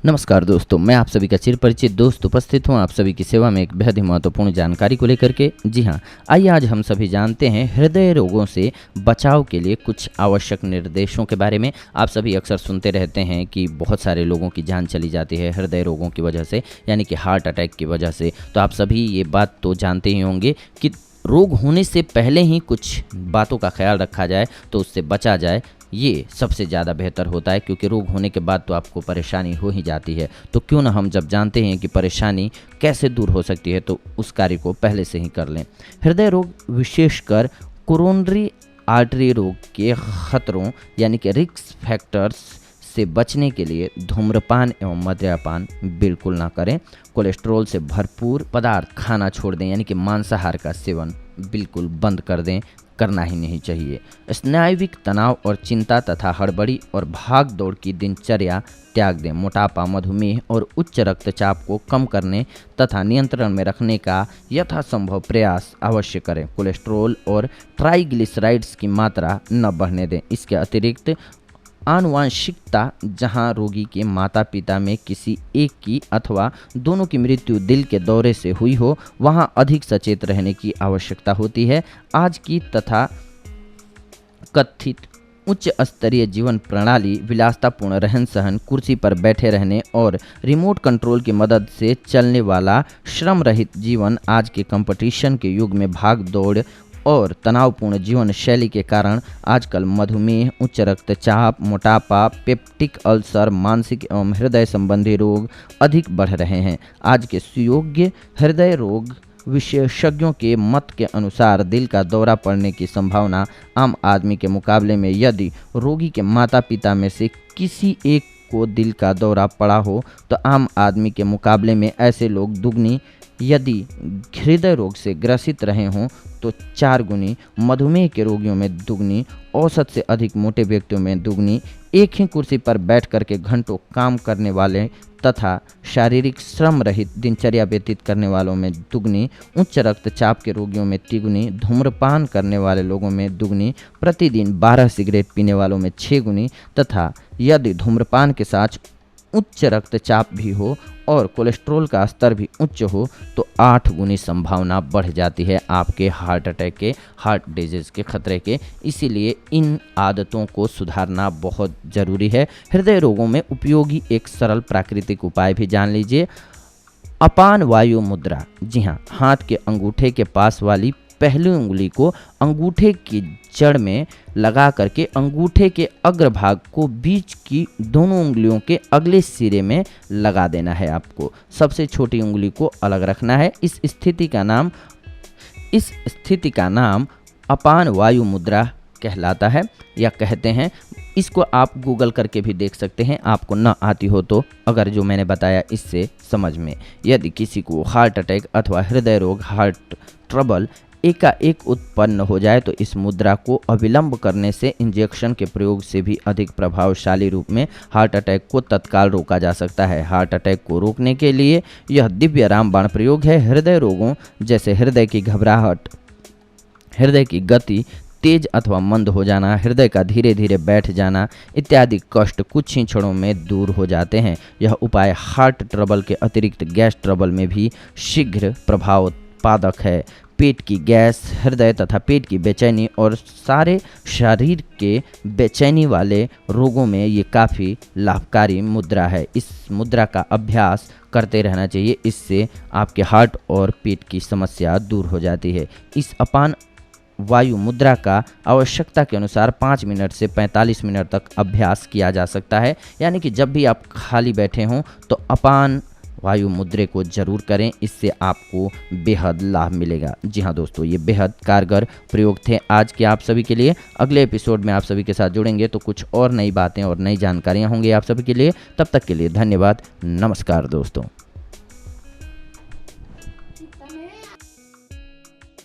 नमस्कार दोस्तों, मैं आप सभी का चिरपरिचित दोस्त उपस्थित हूं आप सभी की सेवा में एक बेहद ही महत्वपूर्ण जानकारी को लेकर के। जी हां, आइए आज हम सभी जानते हैं हृदय रोगों से बचाव के लिए कुछ आवश्यक निर्देशों के बारे में। आप सभी अक्सर सुनते रहते हैं कि बहुत सारे लोगों की जान चली जाती है हृदय रोगों की वजह से, यानी कि हार्ट अटैक की वजह से। तो आप सभी ये बात तो जानते ही होंगे कि रोग होने से पहले ही कुछ बातों का ख्याल रखा जाए तो उससे बचा जाए, ये सबसे ज़्यादा बेहतर होता है, क्योंकि रोग होने के बाद तो आपको परेशानी हो ही जाती है। तो क्यों ना हम जब जानते हैं कि परेशानी कैसे दूर हो सकती है तो उस कार्य को पहले से ही कर लें। हृदय रोग, विशेषकर कोरोनरी आर्टरी रोग के खतरों यानी कि रिस्क फैक्टर्स से बचने के लिए धूम्रपान एवं मद्यपान बिल्कुल ना करें। कोलेस्ट्रॉल से भरपूर पदार्थ खाना छोड़ दें, यानी कि मांसाहार का सेवन बिल्कुल बंद कर दें, करना ही नहीं चाहिए। स्नायुविक तनाव और चिंता तथा हड़बड़ी और भाग दौड़ की दिनचर्या त्याग दें। मोटापा, मधुमेह और उच्च रक्तचाप को कम करने तथा नियंत्रण में रखने का यथासंभव प्रयास अवश्य करें। कोलेस्ट्रॉल और ट्राइग्लिसराइड्स की मात्रा न बढ़ने दें। इसके अतिरिक्त आनुवांशिकता, जहां रोगी के माता पिता में किसी एक की अथवा दोनों की मृत्यु दिल के दौरे से हुई हो, वहां अधिक सचेत रहने की आवश्यकता होती है। आज की तथा कथित उच्च स्तरीय जीवन प्रणाली, विलासतापूर्ण रहन सहन, कुर्सी पर बैठे रहने और रिमोट कंट्रोल की मदद से चलने वाला श्रम रहित जीवन आज के कंपटीशन के युग में भाग दौड़ और तनावपूर्ण जीवन शैली के कारण आजकल मधुमेह, उच्च रक्तचाप, मोटापा, पेप्टिक अल्सर, मानसिक एवं हृदय संबंधी रोग अधिक बढ़ रहे हैं। आज के सुयोग्य हृदय रोग विशेषज्ञों के मत के अनुसार दिल का दौरा पड़ने की संभावना आम आदमी के मुकाबले में, यदि रोगी के माता पिता में से किसी एक को दिल का दौरा पड़ा हो तो आम आदमी के मुकाबले में ऐसे लोग दुगनी, यदि हृदय रोग से ग्रसित रहे हों तो 4 गुनी, मधुमेह के रोगियों में दुगनी, औसत से अधिक मोटे व्यक्तियों में दुगनी, एक ही कुर्सी पर बैठ करके घंटों काम करने वाले तथा शारीरिक श्रम रहित दिनचर्या व्यतीत करने वालों में दुगनी, उच्च रक्तचाप के रोगियों में तिगुनी, धूम्रपान करने वाले लोगों में दुगनी, प्रतिदिन 12 सिगरेट पीने वालों में 6 गुनी तथा यदि धूम्रपान के साथ उच्च रक्तचाप भी हो और कोलेस्ट्रॉल का स्तर भी उच्च हो तो 8 गुनी संभावना बढ़ जाती है आपके हार्ट अटैक के, हार्ट डिजीज के खतरे के। इसीलिए इन आदतों को सुधारना बहुत ज़रूरी है। हृदय रोगों में उपयोगी एक सरल प्राकृतिक उपाय भी जान लीजिए, अपान वायु मुद्रा। जी हाँ, हाथ के अंगूठे के पास वाली पहली उंगली को अंगूठे की जड़ में लगा करके अंगूठे के अग्रभाग को बीच की दोनों उंगलियों के अगले सिरे में लगा देना है। आपको सबसे छोटी उंगली को अलग रखना है। इस स्थिति का नाम अपान वायु मुद्रा कहलाता है या कहते हैं। इसको आप गूगल करके भी देख सकते हैं, आपको न आती हो तो, अगर जो मैंने बताया इससे समझ में। यदि किसी को हार्ट अटैक अथवा हृदय रोग, हार्ट ट्रबल एकाएक उत्पन्न हो जाए तो इस मुद्रा को अविलंब करने से इंजेक्शन के प्रयोग से भी अधिक प्रभावशाली रूप में हार्ट अटैक को तत्काल रोका जा सकता है। हार्ट अटैक को रोकने के लिए यह दिव्य रामबाण प्रयोग है। हृदय रोगों जैसे हृदय की घबराहट, हृदय की गति तेज अथवा मंद हो जाना, हृदय का धीरे धीरे बैठ जाना इत्यादि कष्ट कुछ ही क्षणों में दूर हो जाते हैं। यह उपाय हार्ट ट्रबल के अतिरिक्त गैस ट्रबल में भी शीघ्र प्रभाव उत्पादक है। पेट की गैस, हृदय तथा पेट की बेचैनी और सारे शरीर के बेचैनी वाले रोगों में ये काफ़ी लाभकारी मुद्रा है। इस मुद्रा का अभ्यास करते रहना चाहिए, इससे आपके हार्ट और पेट की समस्या दूर हो जाती है। इस अपान वायु मुद्रा का आवश्यकता के अनुसार 5 मिनट से 45 मिनट तक अभ्यास किया जा सकता है। यानी कि जब भी आप खाली बैठे हों तो अपान वायु मुद्रे को जरूर करें, इससे आपको बेहद लाभ मिलेगा। जी हाँ दोस्तों, ये बेहद कारगर प्रयोग थे आज के आप सभी के लिए। अगले एपिसोड में आप सभी के साथ जुड़ेंगे तो कुछ और नई बातें और नई जानकारियाँ होंगी आप सभी के लिए। तब तक के लिए धन्यवाद। नमस्कार दोस्तों।